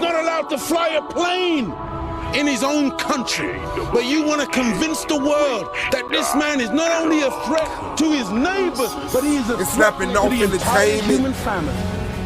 not allowed to fly a plane in his own country. But you want to convince the world that this man is not only a threat to his neighbors, but he is a threat to the entire human family.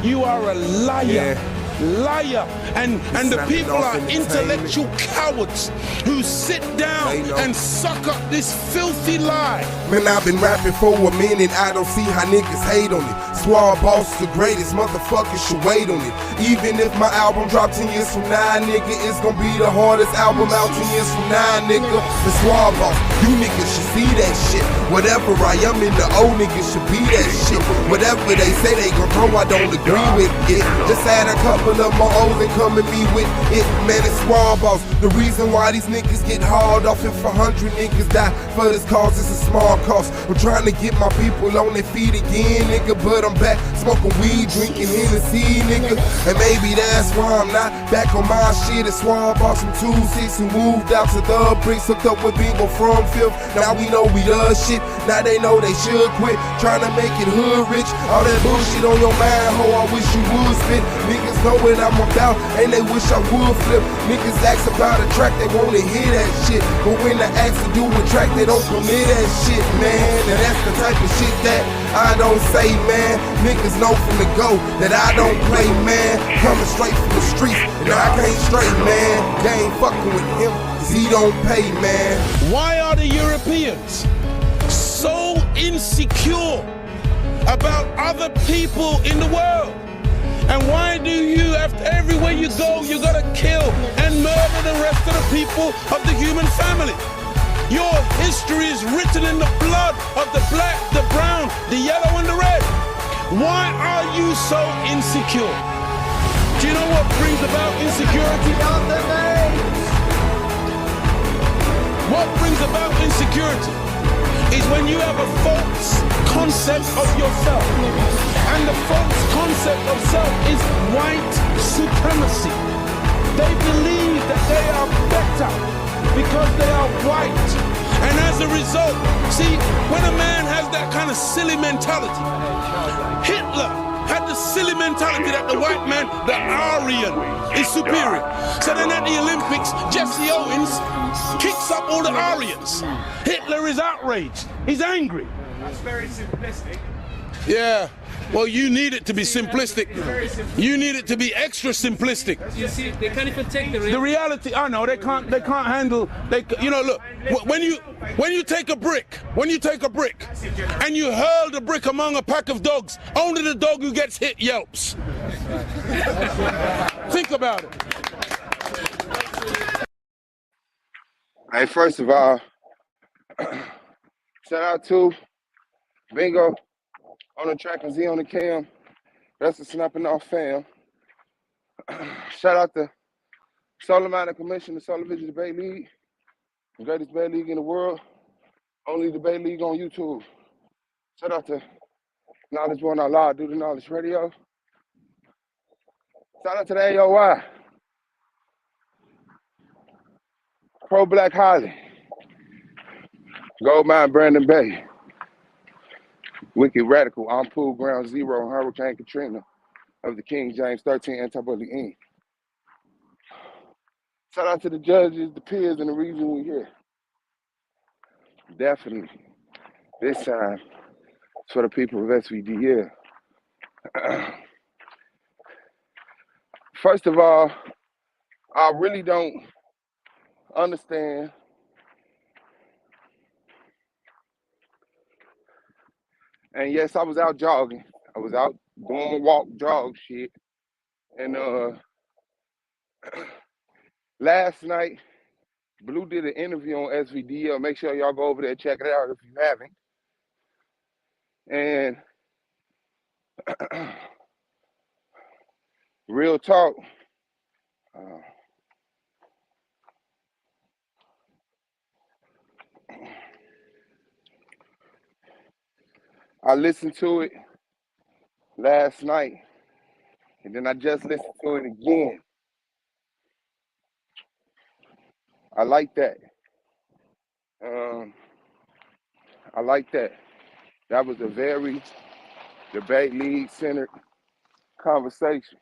You are a liar. Liar, and the people are intellectual cowards who sit down and suck up this filthy lie. Man, I've been rapping for a minute, I don't see how niggas hate on it. Swab Boss the greatest, motherfuckers should wait on it. Even if my album drops 10 years from now, nigga, it's gonna be the hardest album out 10 years from now, nigga. The Swab Boss, you niggas should see that shit. Whatever I am in the old niggas should be that shit. Whatever they say they gon' throw, I don't agree with it. Just had a couple of my old and come at me with it, man, it's Swab Boss. The reason why these niggas get hauled off, if 100 niggas die for this cause, it's a small cost. I'm trying to get my people on their feet again, nigga, but I'm back smoking weed, drinking Hennessy, nigga. And maybe that's why I'm not back on my shit. It's Swab Boss from 2-6 who moved out to the bricks, hooked up with people from 5th. Now we know we does shit, now they know they should quit trying to make it hood rich. All that bullshit on your mind, ho, I wish you would spit. Niggas know what I'm about, and they wish I would flip. Niggas ask about a track, they wanna hear that shit, but when they ask to do a track, they don't commit that shit, man. And that's the type of shit that I don't say, man. Niggas know from the go that I don't play, man. Coming straight from the streets, and I can't straight, man. They ain't fucking with him, cause he don't pay, man. Why are the Europeans so insecure about other people in the world? And why do you, after everywhere you go, you gotta kill and murder the rest of the people of the human family? Your history is written in the blood of the black, the brown, the yellow, and the red. Why are you so insecure? Do you know what brings about insecurity? What brings about insecurity is when you have a false concept of yourself. And the false concept of self is white supremacy. They believe that they are better because they are white. And as a result, see, when a man has that kind of silly mentality, Hitler had the silly mentality that the white man, the Aryan, is superior. So then at the Olympics, Jesse Owens kicks up all the Aryans. Hitler is outraged. He's angry. That's very simplistic. Yeah. Well, you need it to be simplistic. You need it to be extra simplistic. You see, they can't even take the reality. I know they can't handle. You know, look. When you take a brick, and you hurl the brick among a pack of dogs, only the dog who gets hit yelps. Think about it. Hey, first of all, shout out to Bingo on the track and Z on the cam. That's the snapping off fam. Shout out to Solar Mountain Commission, the Solar Vision Debate League, the greatest debate league in the world. Only debate league on YouTube. Shout out to Knowledge One Out Loud, Do the Knowledge Radio. Shout out to the AOI. Pro Black Holly. Goldmine Brandon Bay. Wicked Radical, I'm Pool Ground Zero, Hurricane Katrina of the King James 13 Anti-Bully Inc. Shout out to the judges, the peers, and the reason we're here. Definitely, this time, it's for the people of SVDL. First of all, I really don't understand and yes, I was out jogging. I was out doing a walk, jog shit. And last night, Bluu did an interview on SVDL. Make sure y'all go over there and check it out if you haven't. And real talk, I listened to it last night, and then I just listened to it again. I like that. I like that. That was a very debate league centered conversation.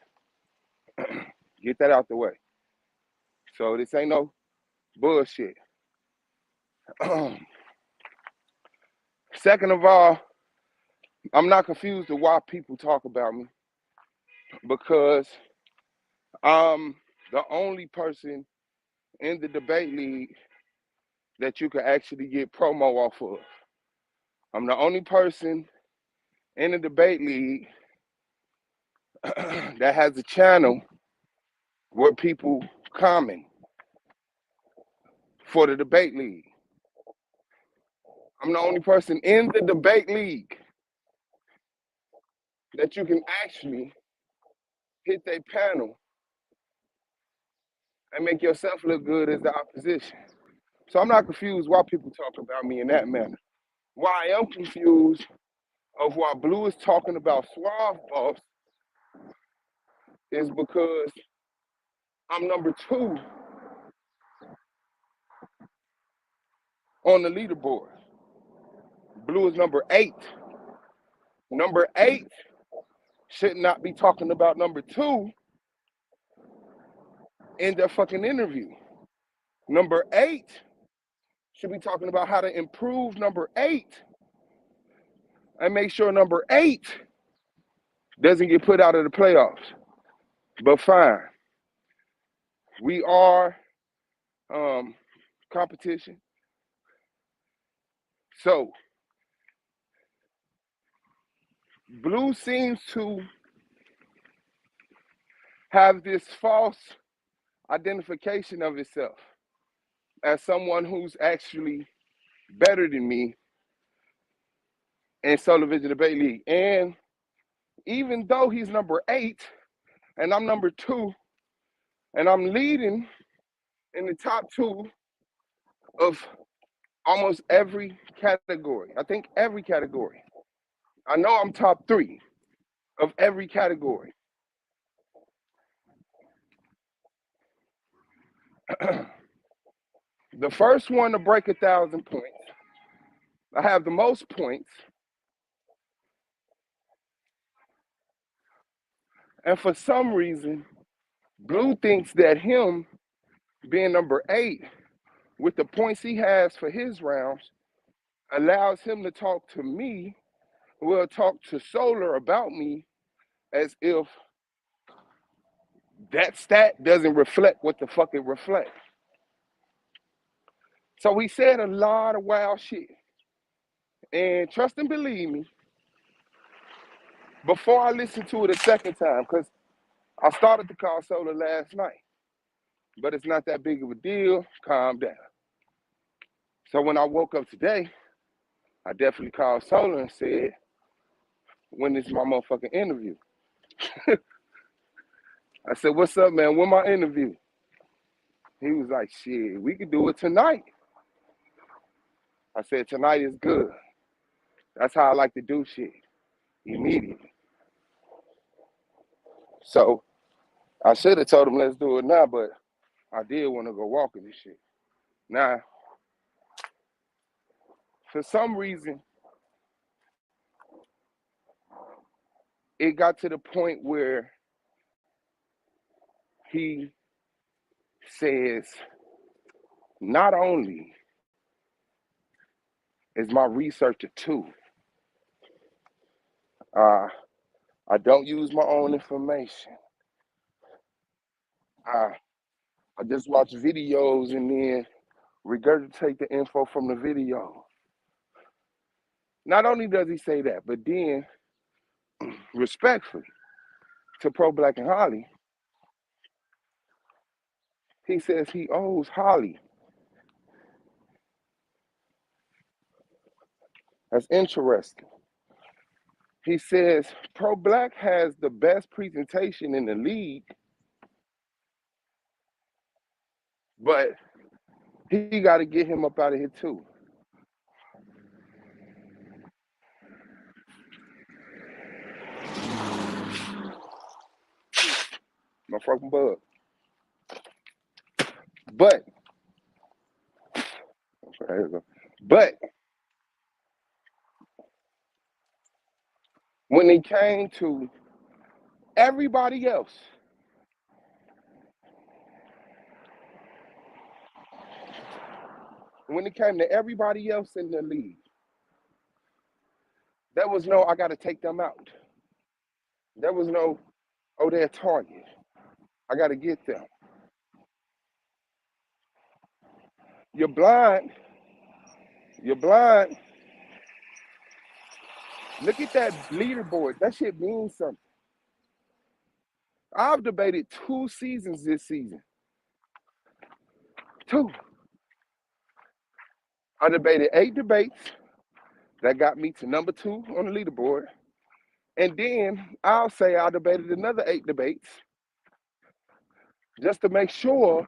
Get that out the way. So this ain't no bullshit. Second of all, I'm not confused to why people talk about me, because I'm the only person in the debate league that you can actually get promo off of. I'm the only person in the debate league that has a channel where people comment for the debate league. I'm the only person in the debate league that you can actually hit their panel and make yourself look good as the opposition. So I'm not confused why people talk about me in that manner. Why I am confused of why Bluu is talking about Suave Boss is because I'm number 2 on the leaderboard. Bluu is number 8. Number 8 should not be talking about number 2 in their fucking interview. Number 8 should be talking about how to improve number 8 and make sure number 8 doesn't get put out of the playoffs. But fine. We are competition. So Bluu seems to have this false identification of itself as someone who's actually better than me in Solar Vision Debate League. And even though he's number 8 and I'm number 2, and I'm leading in the top 2 of almost every category. I think every category. I know I'm top 3 of every category. The first one to break 1,000 points. I have the most points. And for some reason, Bluu thinks that him being number 8 with the points he has for his rounds allows him to talk to me, will talk to Solar about me as if that stat doesn't reflect what the fuck it reflects. So he said a lot of wild shit. And trust and believe me, before I listened to it a second time, because I started to call Solar last night, but it's not that big of a deal, calm down. So when I woke up today, I definitely called Solar and said, when is my motherfucking interview? I said, what's up, man? When my interview? He was like, shit, we could do it tonight. I said, tonight is good. That's how I like to do shit, immediately. So I should have told him, let's do it now, but I did want to go walking this shit. Now, for some reason, it got to the point where he says, not only is my research a tool, I don't use my own information. I just watch videos and then regurgitate the info from the video. Not only does he say that, but then, respectfully, to Pro Black and Holly, he says he owes Holly. That's interesting. He says Pro Black has the best presentation in the league, but he got to get him up out of here too. My fucking bug. But when it came to everybody else, When it came to everybody else in the league, there was no, I got to take them out. There was no, oh, they're a target. I got to get them. You're blind. You're blind. Look at that leaderboard. That shit means something. I've debated 2 seasons this season. 2. I debated 8 debates. That got me to number 2 on the leaderboard. And then I'll say I debated another 8 debates just to make sure,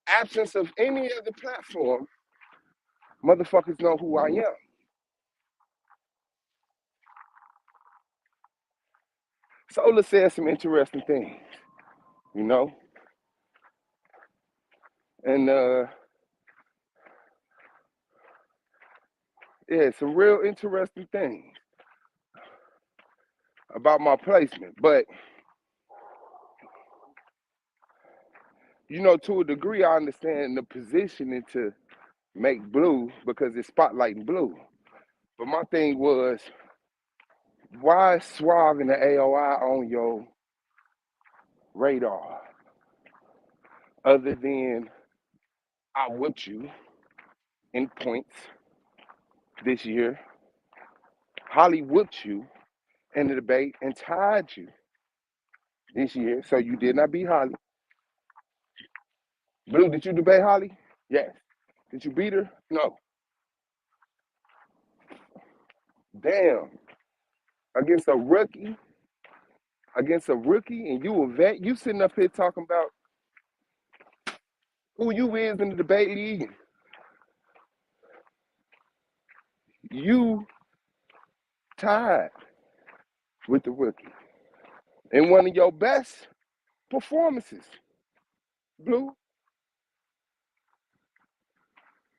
absence of any other platform, motherfuckers know who I am. Solar said some interesting things, you know? And yeah, some real interesting things about my placement. But, you know, to a degree, I understand the positioning to make Bluu because it's spotlighting Bluu. But my thing was, why is Suave and the AOI on your radar? Other than I whipped you in points this year. Holly whipped you in the debate and tied you this year. So you did not beat Holly. Bluu, did you debate Holly? Yes. Did you beat her? No. Damn. Against a rookie, and you a vet, you sitting up here talking about who you is in the debate league. You tied with the rookie in one of your best performances, Bluu.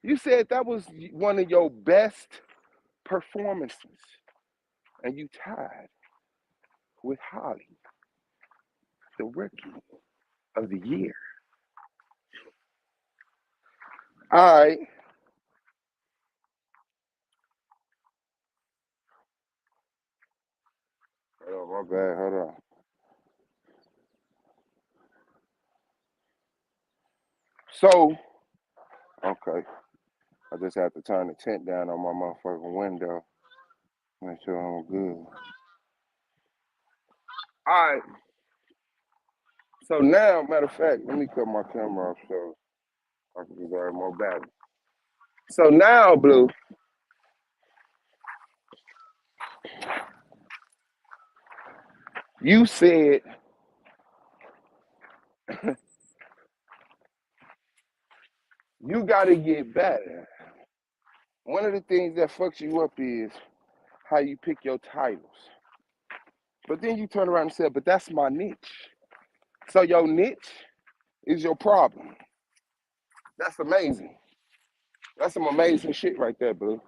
You said that was one of your best performances, and you tied with Holly, the rookie of the year. All right. Oh, my bad. Hold on. So, okay. I just have to turn the tent down on my motherfucking window. Make sure I'm good. All right. So now, matter of fact, let me cut my camera off so I can deserve more battery. So now, Bluu, you said you got to get better. One of the things that fucks you up is how you pick your titles. But then you turn around and say, but that's my niche. So your niche is your problem. That's amazing. That's some amazing shit right there, Bluu.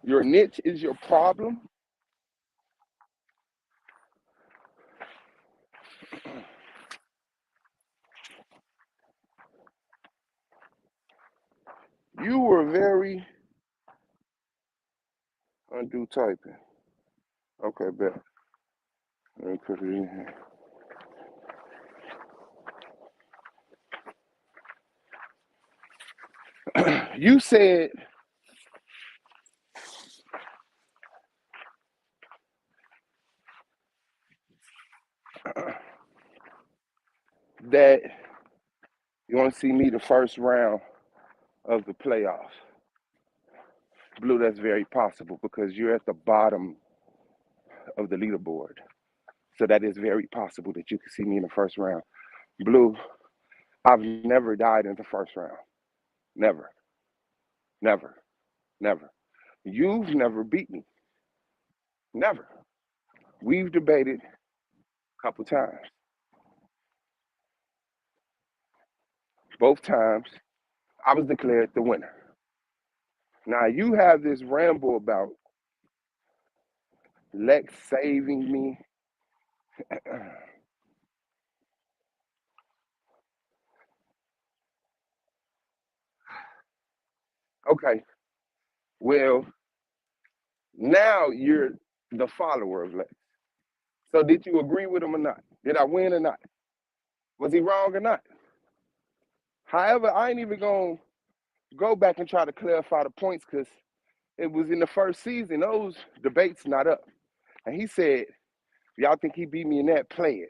Your niche is your problem. You were very undo typing. Okay, bet. Let me put it in here. You said that you want to see me the first round of the playoffs. Bluu, that's very possible because you're at the bottom of the leaderboard. So that is very possible that you can see me in the first round. Bluu, I've never died in the first round. Never. Never. Never. You've never beat me. Never. We've debated a couple times. Both times, I was declared the winner. Now, you have this ramble about Lex saving me. Okay, well, now you're the follower of Lex. So did you agree with him or not? Did I win or not? Was he wrong or not? However, I ain't even gonna go back and try to clarify the points because it was in the first season. Those debates not up. And he said, y'all think he beat me in that? Play it.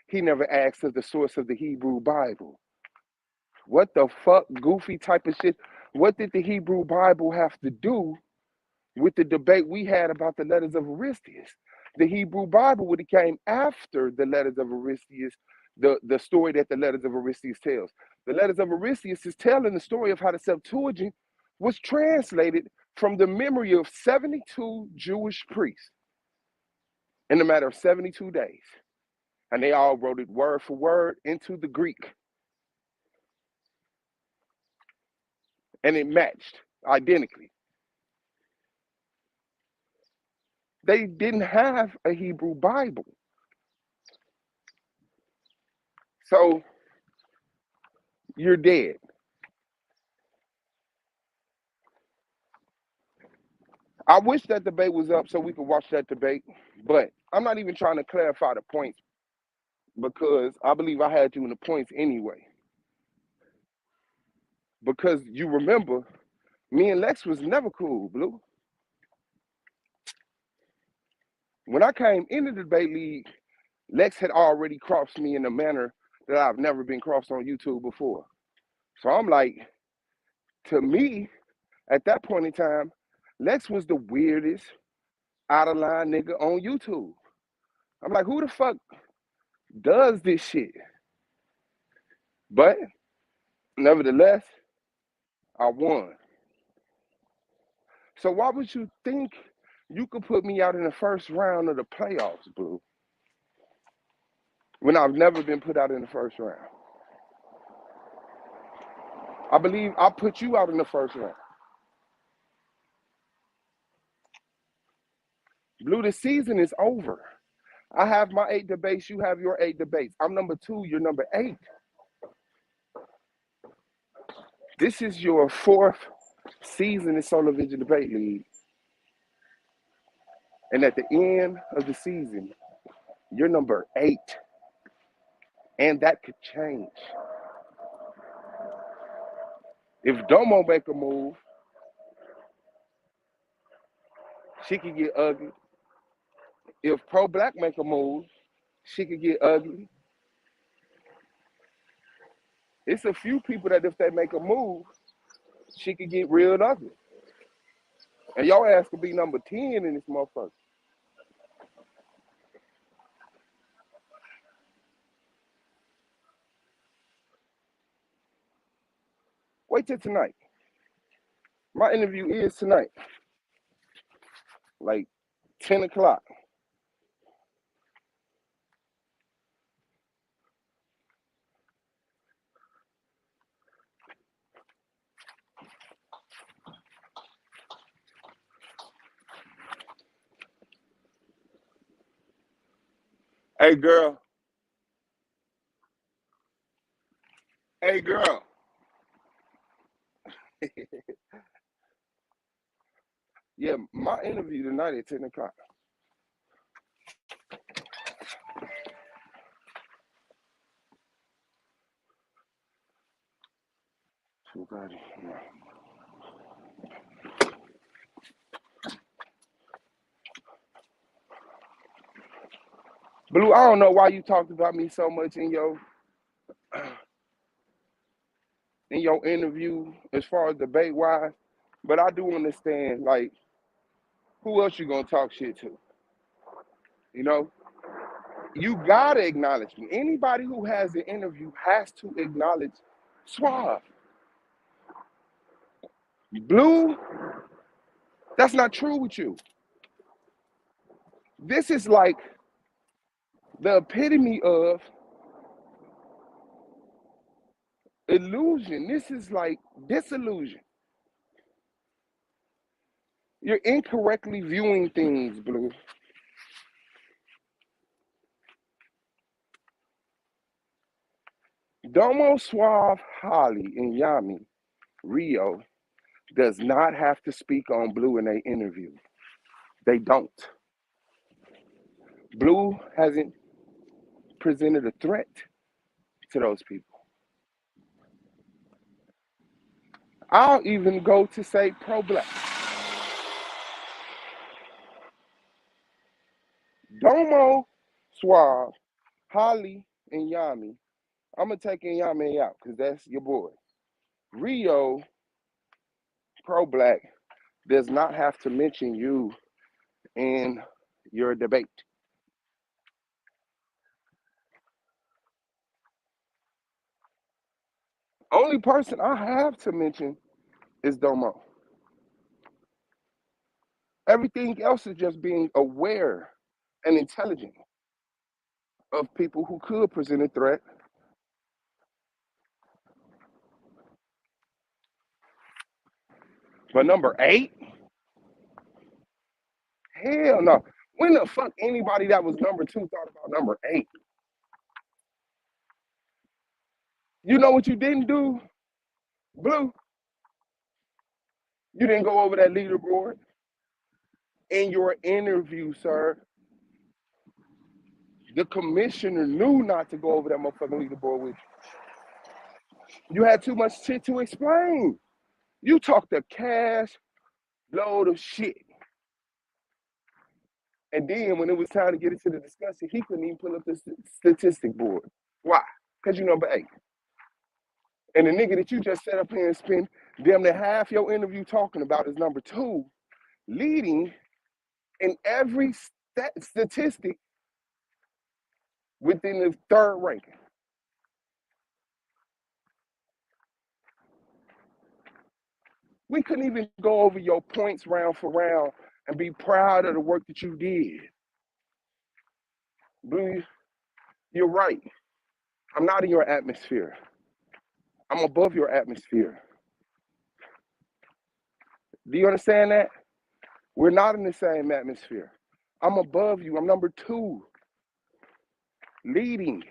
He never asked us the source of the Hebrew Bible. What the fuck, goofy type of shit? What did the Hebrew Bible have to do with the debate we had about the letters of Aristeas? The Hebrew Bible would have came after the letters of Aristeas, the story that the letters of Aristeas tells. The letters of Aristeas is telling the story of how the Septuagint was translated from the memory of 72 Jewish priests in a matter of 72 days. And they all wrote it word for word into the Greek. And it matched identically. They didn't have a Hebrew Bible. So you're dead. I wish that debate was up so we could watch that debate, but I'm not even trying to clarify the points because I believe I had you in the points anyway. Because you remember, me and Lex was never cool, Blue. When I came into the debate league, Lex had already crossed me in a manner that I've never been crossed on YouTube before. So I'm like, to me, at that point in time, Lex was the weirdest out of line nigga on YouTube. I'm like, who the fuck does this shit? But nevertheless, I won. So why would you think you could put me out in the first round of the playoffs, Blue, when I've never been put out in the first round? I believe I put you out in the first round. Blue, the season is over. I have my 8 debates, you have your 8 debates. I'm number 2, you're number 8. This is your 4th season in Solar Vision Debate League. And at the end of the season, you're number 8. And that could change. If Domo make a move, she could get ugly. If Pro Black make a move, she could get ugly. It's a few people that if they make a move, she could get real ugly. And your ass could be number 10 in this motherfucker. Wait till tonight. My interview is tonight, like 10 o'clock. Hey, girl. Hey, girl. Yeah, my interview tonight at 10 o'clock. Blue, I don't know why you talked about me so much in your interview as far as debate wise, but I do understand, like, who else you gonna talk shit to? You know, you gotta acknowledge me. Anybody who has an interview has to acknowledge Suave. Blue, that's not true with you. This is like the epitome of illusion. This is like disillusion. You're incorrectly viewing things, Blue. Domo, Suave, Holly, and Yami, Rio, does not have to speak on Bluu in an interview. They don't. Bluu hasn't presented a threat to those people. I'll even go to say pro-black. Domo, Suave, Holly, and Yami. I'm going to take Yami out because that's your boy. Rio, pro-black, does not have to mention you in your debate. Only person I have to mention is Domo. Everything else is just being aware and intelligent of people who could present a threat. But number 8? Hell no. When the fuck anybody that was number 2 thought about number 8? You know what you didn't do, Bluu? You didn't go over that leaderboard in your interview, sir. The commissioner knew not to go over that motherfucking leaderboard with you. You had too much shit to explain. You talked a cash load of shit. And then when it was time to get into the discussion, he couldn't even pull up the statistic board. Why? Because you're number 8. And the nigga that you just set up here and spend damn near half your interview talking about is number 2, leading in every statistic within the 3rd ranking. We couldn't even go over your points round for round and be proud of the work that you did. Bluu, you're right. I'm not in your atmosphere. I'm above your atmosphere. Do you understand that? We're not in the same atmosphere. I'm above you. I'm number 2, leading.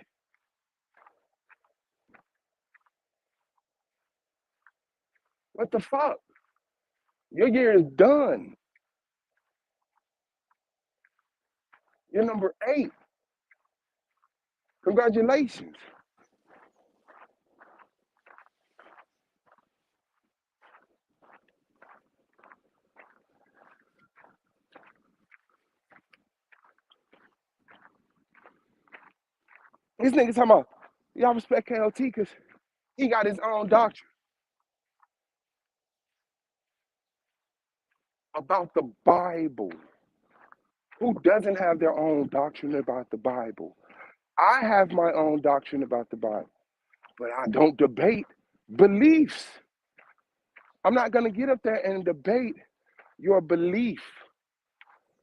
What the fuck? Your year is done. You're number 8. Congratulations. This nigga talking about, y'all respect KLT because he got his own doctrine about the Bible. Who doesn't have their own doctrine about the Bible? I have my own doctrine about the Bible, but I don't debate beliefs. I'm not going to get up there and debate your belief.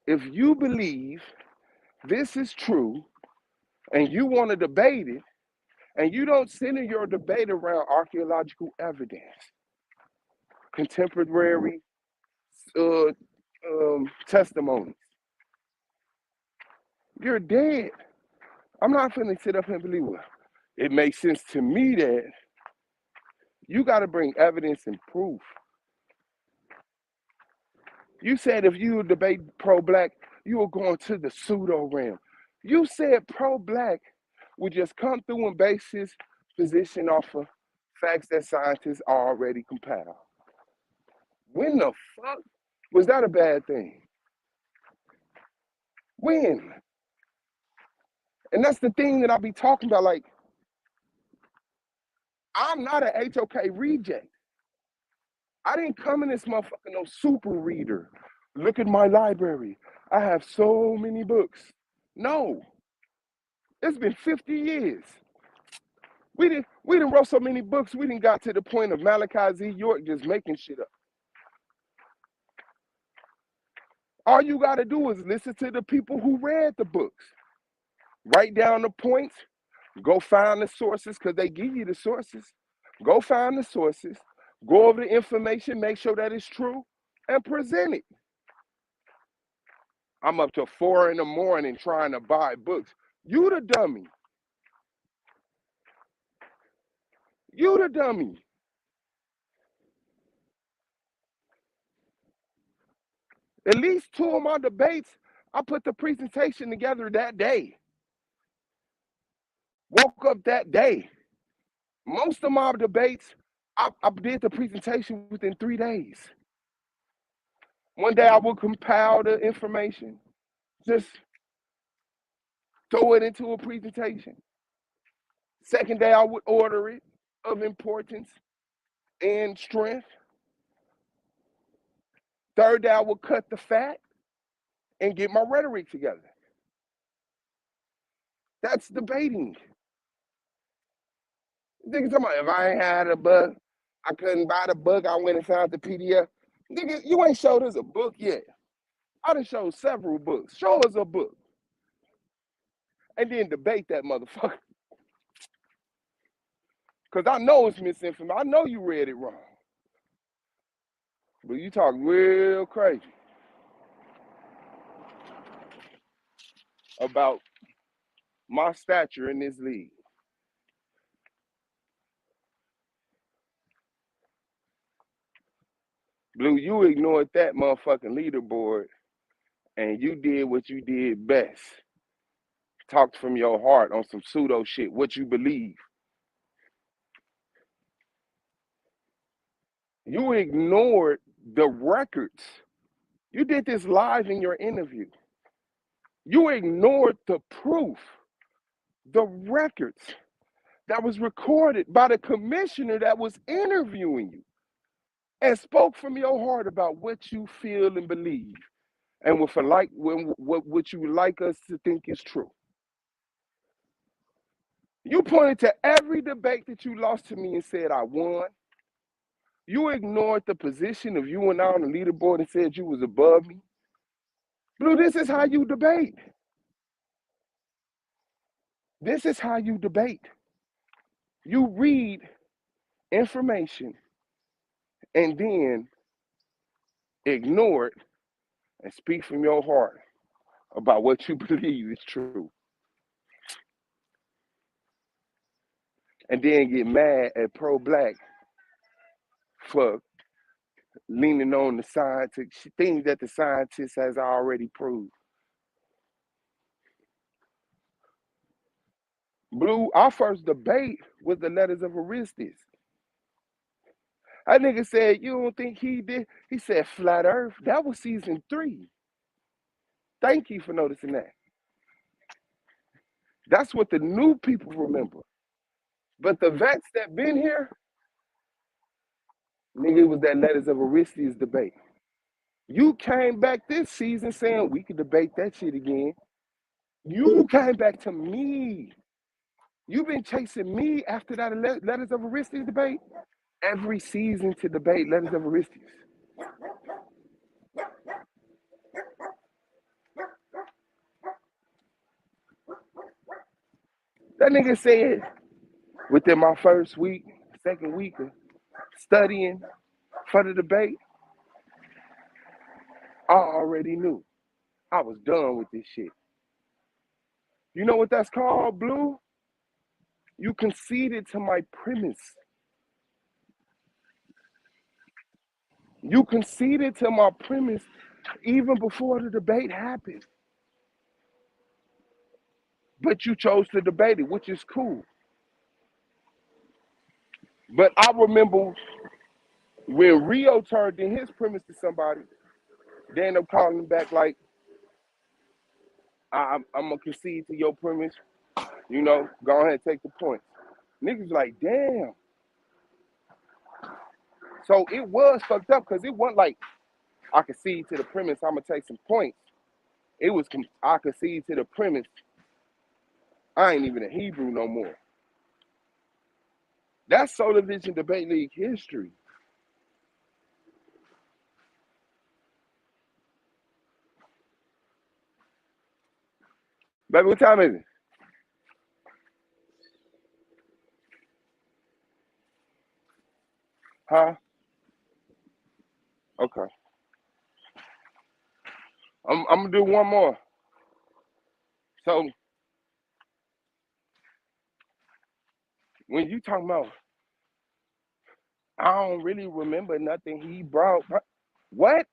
If you believe this is true and you want to debate it, and you don't center your debate around archaeological evidence, contemporary testimonies, you're dead. I'm not finna sit up here and believe, well, it makes sense to me that you got to bring evidence and proof. You said if you debate pro-black, you were going to the pseudo realm. You said pro-black would just come through and base his position off of facts that scientists already compiled. When the fuck was that a bad thing? When? And that's the thing that I be talking about. Like, I'm not an HOK reject. I didn't come in this motherfucker no super reader. Look at my library. I have so many books. No. It's been 50 years. We didn't wrote so many books, we didn't got to the point of Malachi Z. York just making shit up. All you got to do is listen to the people who read the books. Write down the points. Go find the sources because they give you the sources. Go find the sources. Go over the information. Make sure that it's true and present it. I'm up till 4 in the morning trying to buy books. You the dummy. You the dummy. At least 2 of my debates, I put the presentation together that day. Woke up that day. Most of my debates, I did the presentation within 3 days. One day I would compile the information, just throw it into a presentation. Second day I would order it of importance and strength. Third day I would cut the fat and get my rhetoric together. That's debating. Nigga talking about if I ain't had a book, I couldn't buy the book, I went and found the PDF. Nigga, you ain't showed us a book yet. I done showed several books. Show us a book. And then debate that motherfucker. Because I know it's misinformation. I know you read it wrong. But you talk real crazy about my stature in this league. Blue, you ignored that motherfucking leaderboard and you did what you did best. Talked from your heart on some pseudo shit, what you believe. You ignored the records. You did this live in your interview. You ignored the proof, the records that was recorded by the commissioner that was interviewing you and spoke from your heart about what you feel and believe and what you like us to think is true. You pointed to every debate that you lost to me and said, I won. You ignored the position of you and I on the leaderboard and said you was above me. Blue, this is how you debate. This is how you debate. You read information and then ignore it and speak from your heart about what you believe is true. And then get mad at pro-black for leaning on the scientific things that the scientist has already proved. Blue, our first debate was the letters of Aristus. That nigga said, you don't think he did? He said flat earth. That was season 3. Thank you for noticing that. That's what the new people remember. But the vets that been here, nigga, it was that letters of Aristus debate. You came back this season saying we could debate that shit again. You came back to me. You've been chasing me after that letters of Aristus debate every season to debate letters of Aristus. That nigga said within my first week, second week of studying for the debate, I already knew I was done with this shit. You know what that's called, Blue? You conceded to my premise. You conceded to my premise even before the debate happened. But you chose to debate it, which is cool. But I remember when Rio turned in his premise to somebody, they ended up calling him back like, I'm going to concede to your premise. You know, go ahead and take the point. Niggas like, damn. So it was fucked up because it wasn't like, I concede to the premise, I'm going to take some points. It was, I concede to the premise, I ain't even a Hebrew no more. That's Solar Vision Debate League history. Baby, what time is it? Huh? Okay. I'm gonna do one more. So when you talking about, I don't really remember nothing he brought. What?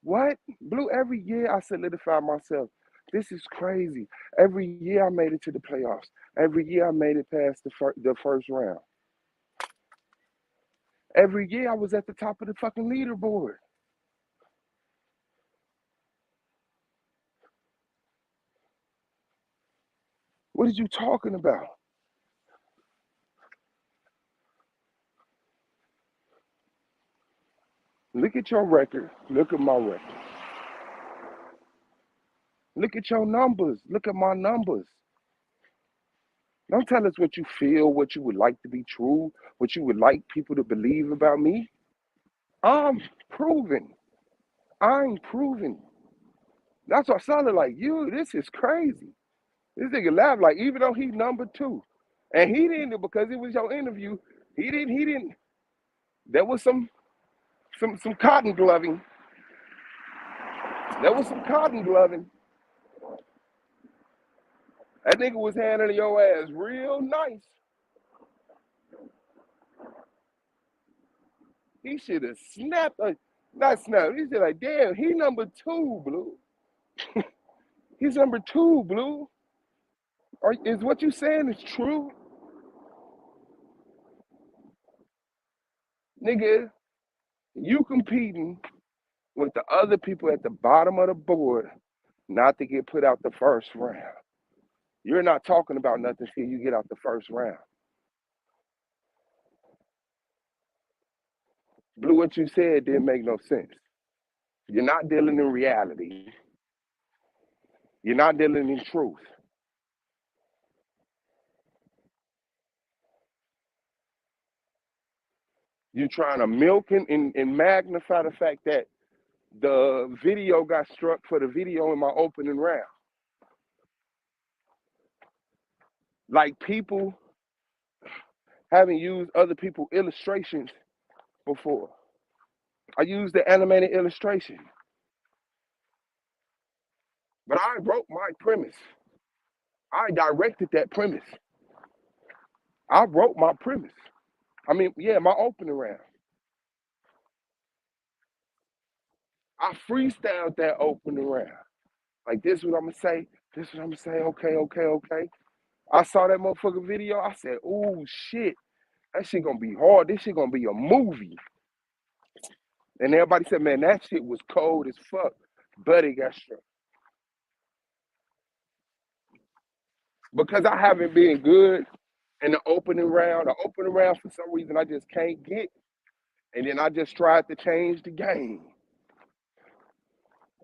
What? Blue, every year I solidify myself. This is crazy. Every year I made it to the playoffs. Every year I made it past the first round. Every year I was at the top of the fucking leaderboard. What are you talking about? Look at your record. Look at my record. Look at your numbers. Look at my numbers. Don't tell us what you feel, what you would like to be true, what you would like people to believe about me. I'm proven. I'm proven. That's what sounded like. You, this is crazy. This nigga laughed like, even though he number 2. And he didn't, because it was your interview, he didn't, there was some cotton gloving. There was some cotton gloving. That nigga was handling your ass real nice. He should have snapped, not snapped, he should like, damn, he number 2, Blue. He's number 2, Blue. Is what you saying is true? Nigga, you competing with the other people at the bottom of the board not to get put out the first round. You're not talking about nothing till you get out the first round. Blue, what you said didn't make no sense. You're not dealing in reality. You're not dealing in truth. You're trying to milk and magnify the fact that the video got struck for the video in my opening round. Like people haven't used other people's illustrations before. I used the animated illustration. But I wrote my premise. I directed that premise. I wrote my premise. I mean, yeah, my opening round. I freestyled that opening round. Like, this is what I'm gonna say. This is what I'm gonna say. Okay. I saw that motherfucking video. I said, oh shit, that shit gonna be hard. This shit gonna be a movie. And everybody said, man, that shit was cold as fuck. But it got struck. Because I haven't been good in the opening round. The opening round, for some reason, I just can't get. And then I just tried to change the game.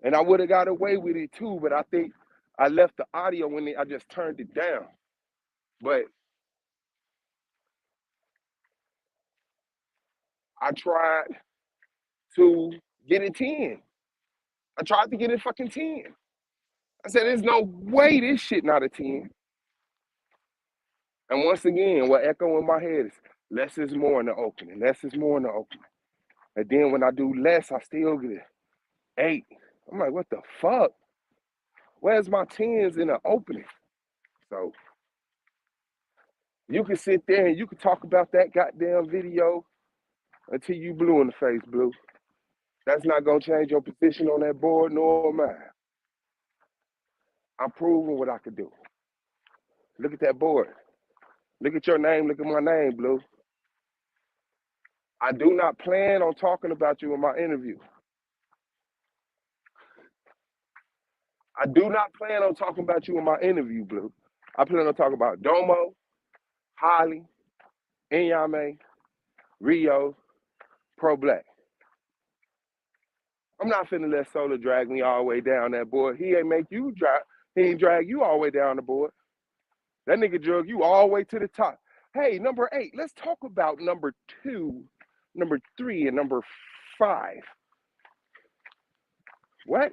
And I would have got away with it too, but I think I left the audio when I just turned it down. But I tried to get it 10. I tried to get it fucking 10. I said, there's no way this shit not a 10. And once again, what echo in my head is less is more in the opening. Less is more in the opening. And then when I do less, I still get it 8. I'm like, what the fuck? Where's my 10s in the opening? So you can sit there and you can talk about that goddamn video until you blue in the face, Blue. That's not gonna change your position on that board, nor mine. I'm proving what I can do. Look at that board. Look at your name, look at my name, Blue. I do not plan on talking about you in my interview. I do not plan on talking about you in my interview, Blue. I plan on talking about Domo, Holly, Inyame, Rio, Pro Black. I'm not finna let Solar drag me all the way down that board. He ain't make you drag. He ain't drag you all the way down the board. That nigga drug you all the way to the top. Hey, number 8, let's talk about number 2, number 3, and number 5. What?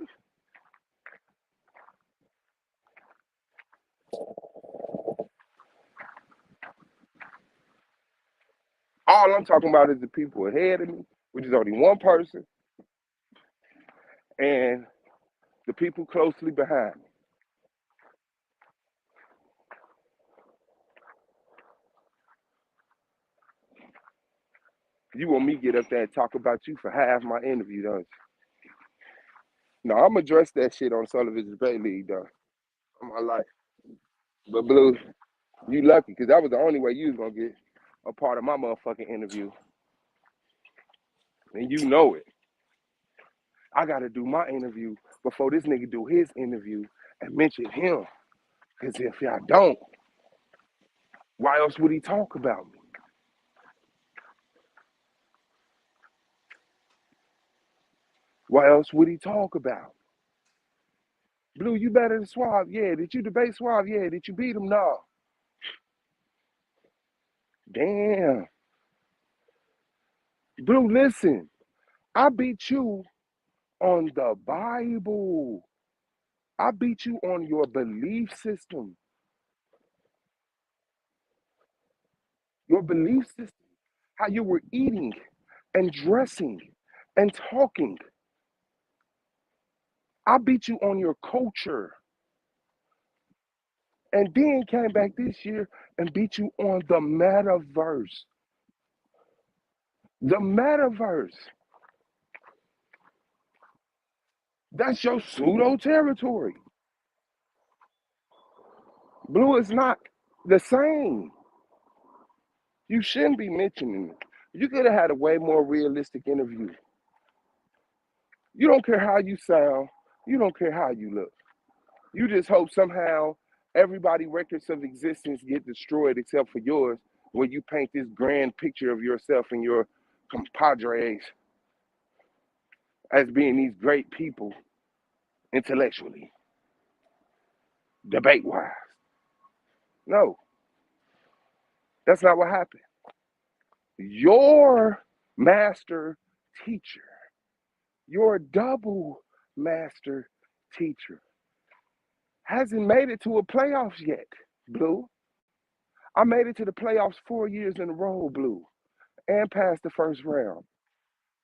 All I'm talking about is the people ahead of me, which is only one person, and the people closely behind me. You want me to get up there and talk about you for half my interview, don't you? No, I'm gonna address that shit on Sullivan's Debate League, though, in my life. But Blue, you lucky, because that was the only way you was gonna get a part of my motherfucking interview. And you know it. I gotta do my interview before this nigga do his interview and mention him. Because if y'all don't, why else would he talk about me? Why else would he talk about? Blue, you better than Suave. Yeah. Did you debate Suave? Yeah. Did you beat him? No. Damn. Blue, listen. I beat you on the Bible. I beat you on your belief system. Your belief system. How you were eating and dressing and talking. I beat you on your culture. And then came back this year and beat you on the metaverse. The metaverse. That's your pseudo territory. Blue is not the same. You shouldn't be mentioning it. You could have had a way more realistic interview. You don't care how you sound. You don't care how you look. You just hope somehow everybody records of existence get destroyed except for yours, where you paint this grand picture of yourself and your compadres as being these great people intellectually, debate-wise. No, that's not what happened. Your master teacher, your double master teacher, hasn't made it to a playoffs yet, Blue. I made it to the playoffs 4 years in a row, Blue, and passed the first round.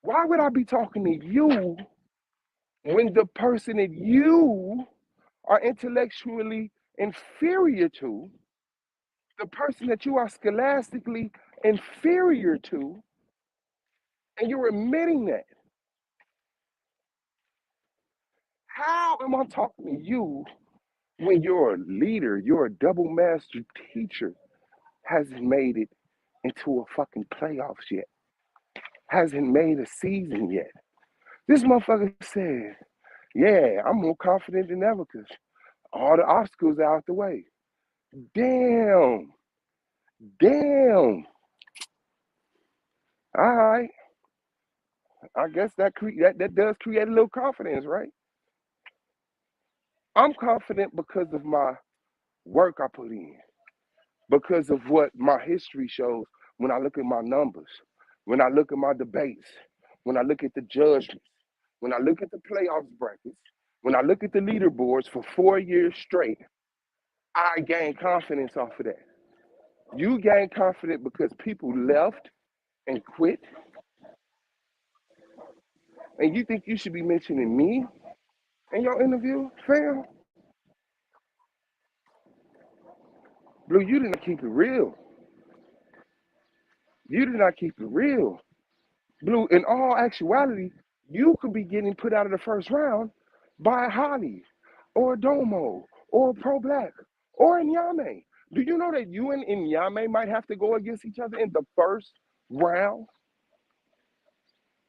Why would I be talking to you when the person that you are intellectually inferior to, the person that you are scholastically inferior to, and you're admitting that? How am I talking to you when you're a leader, you're a double master teacher, hasn't made it into a fucking playoffs yet, hasn't made a season yet? This motherfucker said, yeah, I'm more confident than ever because all the obstacles are out the way. Damn. All right. I guess that does create a little confidence, right? I'm confident because of my work I put in, because of what my history shows when I look at my numbers, when I look at my debates, when I look at the judgments, when I look at the playoffs brackets, when I look at the leaderboards for 4 years straight. I gain confidence off of that. You gain confidence because people left and quit, and you think you should be mentioning me in your interview, fam? Blue, you did not keep it real. You did not keep it real. Blue, in all actuality, you could be getting put out of the first round by Holly or Domo or Pro Black or Nyame. Do you know that you and Nyame might have to go against each other in the first round?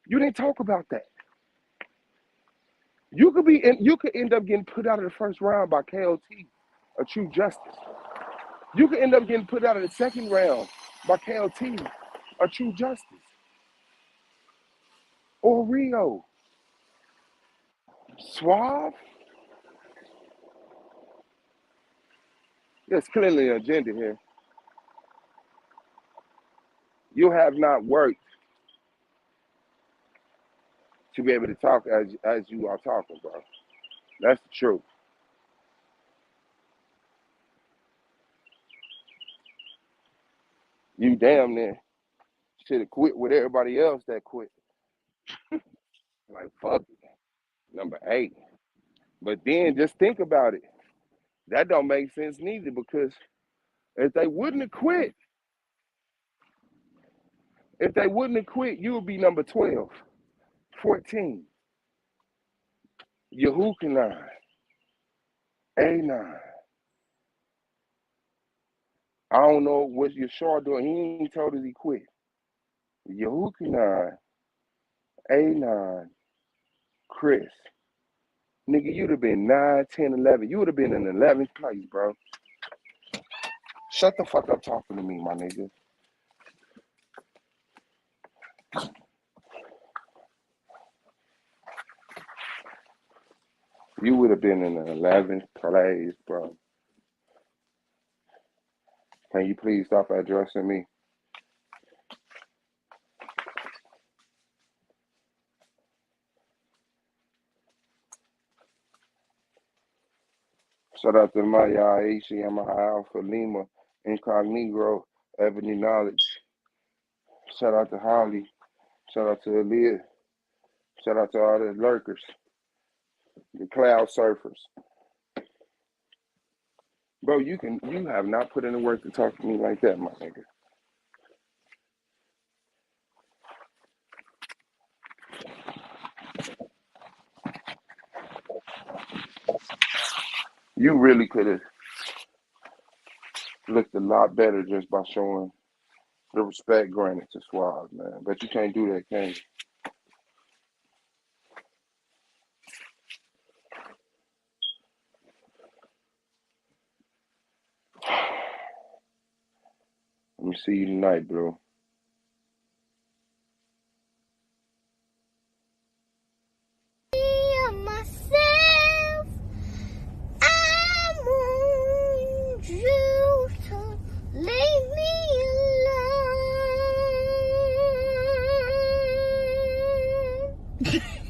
You didn't talk about that. You could end up getting put out of the first round by KLT, a true justice. You could end up getting put out of the second round by KLT, a true justice. Or Rio. Suave? There's clearly an agenda here. You have not worked to be able to talk as you are talking, bro. That's the truth. You damn near should have quit with everybody else that quit. Like, fuck it. Number 8. But then just think about it. That don't make sense neither, because if they wouldn't have quit, you would be number 12, 14. Yehukanan, A9. I don't know what Yashar doing. He ain't told us he quit. Yehukanan, A9, Chris. Nigga, you'd have been 9, 10, 11. You would have been in 11th place, bro. Shut the fuck up talking to me, my nigga. You would have been in the 11th place, bro. Can you please stop addressing me? Shout out to Maya Aishi, Yamaha Alpha Lima, Incognito, Ebony Knowledge. Shout out to Holly. Shout out to Aaliyah. Shout out to all the lurkers, the cloud surfers. Bro, you have not put in the work to talk to me like that, my nigga. You really could have looked a lot better just by showing the respect granted to Suave, man. But you can't do that, can you? Let me see you tonight, bro. Myself, I want you to leave me alone.